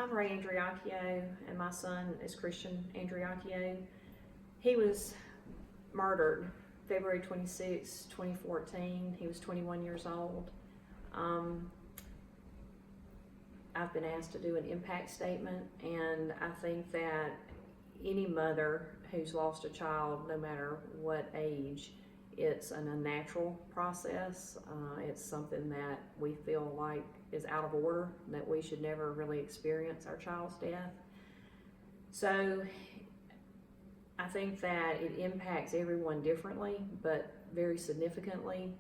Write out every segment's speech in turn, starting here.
I'm Ray Andreacchio, and my son is Christian Andreacchio. He was murdered February 26, 2014. He was 21 years old. I've been asked to do an impact statement, and I think that any mother who's lost a child, no matter what age, it's an unnatural process. It's something that we feel like is out of order, that we should never really experience our child's death. So I think that it impacts everyone differently, but very significantly.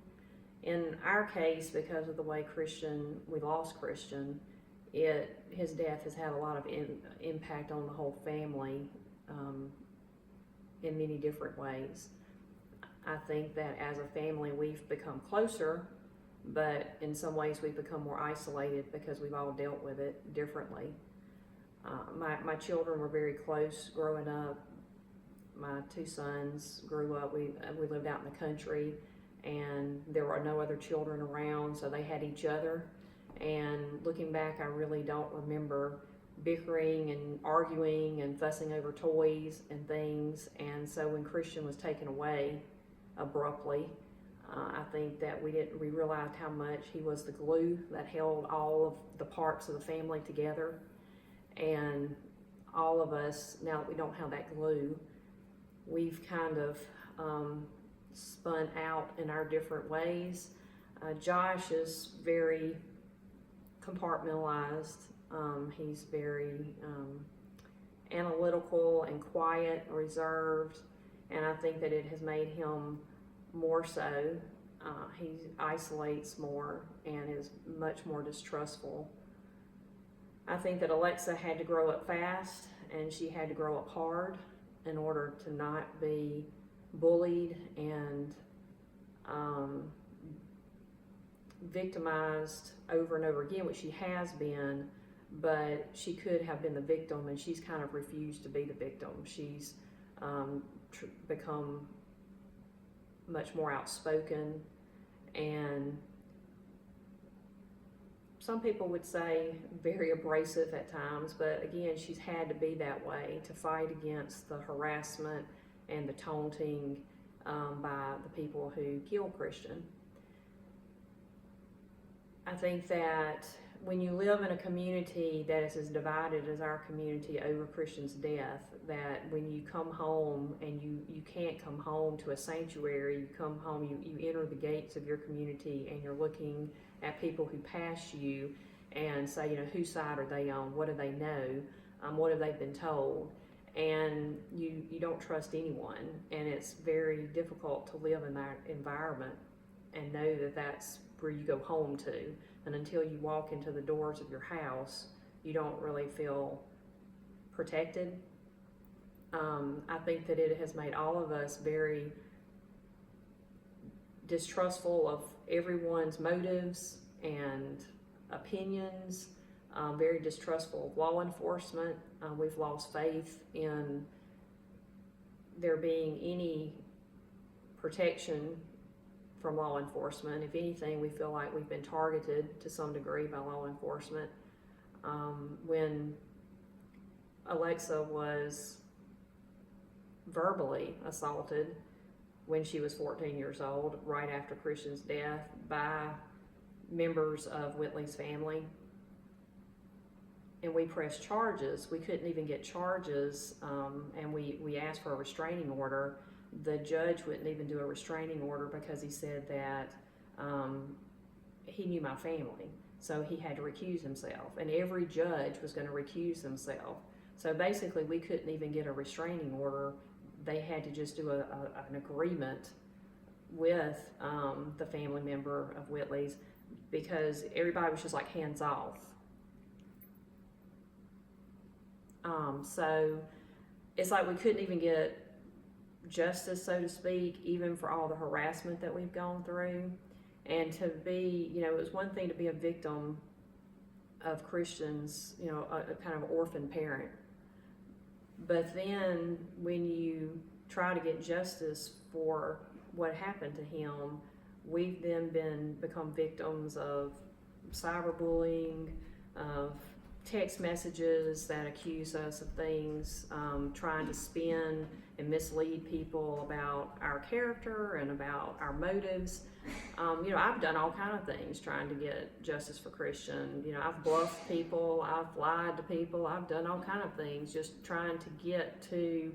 In our case, because of the way we lost Christian, his death has had a lot of impact on the whole family in many different ways. I think that as a family we've become closer, but in some ways we've become more isolated because we've all dealt with it differently. My children were very close growing up. My two sons grew up, we lived out in the country, and there were no other children around, so they had each other. And looking back, I really don't remember bickering and arguing and fussing over toys and things. And so when Christian was taken away abruptly, I think that we realized how much he was the glue that held all of the parts of the family together. And all of us, now that we don't have that glue, we've kind of spun out in our different ways. Josh is very compartmentalized. He's very analytical and quiet, reserved, and I think that it has made him more so. He isolates more and is much more distrustful. I think that Alexa had to grow up fast, and she had to grow up hard in order to not be bullied and victimized over and over again, which she has been, but she could have been the victim, and she's kind of refused to be the victim. She's become much more outspoken, and some people would say very abrasive at times, but again, she's had to be that way to fight against the harassment and the taunting by the people who killed Christian. I think that when you live in a community that is as divided as our community over Christian's death, that when you come home and you can't come home to a sanctuary, you come home, you enter the gates of your community, and you're looking at people who pass you and say, whose side are they on? What do they know? What have they been told? And you don't trust anyone, and it's very difficult to live in that environment and know that that's where you go home to. And until you walk into the doors of your house, you don't really feel protected. I think that it has made all of us very distrustful of everyone's motives and opinions, very distrustful of law enforcement. We've lost faith in there being any protection from law enforcement. If anything, we feel like we've been targeted to some degree by law enforcement. When Alexa was verbally assaulted when she was 14 years old, right after Christian's death, by members of Whitley's family, and we pressed charges. We couldn't even get charges, and we asked for a restraining order. The judge wouldn't even do a restraining order because he said that he knew my family, so he had to recuse himself, and every judge was going to recuse themselves. So basically we couldn't even get a restraining order. They had to just do an agreement with the family member of Whitley's, because everybody was just like hands off. So it's like we couldn't even get justice, so to speak, even for all the harassment that we've gone through. And to be, it was one thing to be a victim of Christians, a kind of orphan parent. But then when you try to get justice for what happened to him, we've then become victims of cyberbullying, of text messages that accuse us of things, trying to spin and mislead people about our character and about our motives. I've done all kind of things trying to get justice for Christian. I've bluffed people, I've lied to people, I've done all kind of things just trying to get to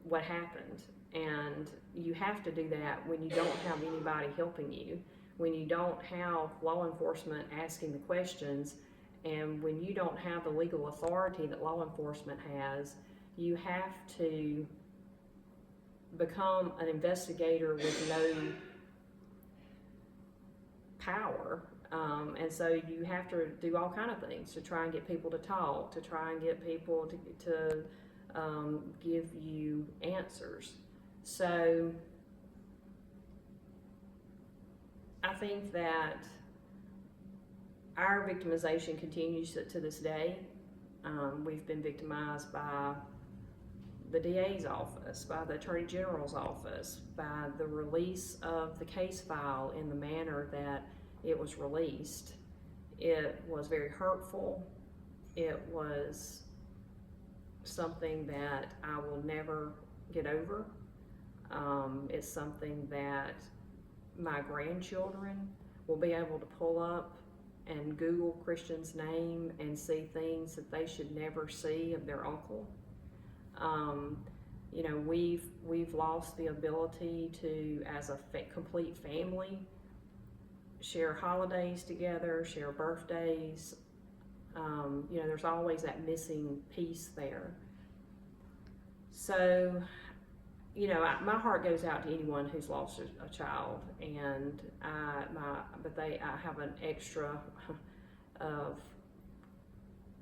what happened. And you have to do that when you don't have anybody helping you, when you don't have law enforcement asking the questions, and when you don't have the legal authority that law enforcement has. You have to become an investigator with no power, and so you have to do all kind of things to try and get people to talk, to try and get people to give you answers. So I think that our victimization continues to this day. We've been victimized by the DA's office, by the Attorney General's office, by the release of the case file in the manner that it was released. It was very hurtful. It was something that I will never get over. It's something that my grandchildren will be able to pull up and Google Christian's name and see things that they should never see of their uncle. We've lost the ability to, as a complete family, share holidays together, share birthdays. There's always that missing piece there. So, my heart goes out to anyone who's lost a child, and I have an extra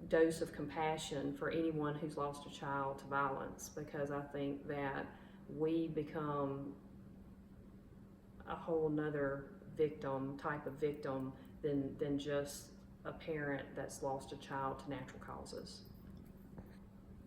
dose of compassion for anyone who's lost a child to violence, because I think that we become a whole nother type of victim than just a parent that's lost a child to natural causes.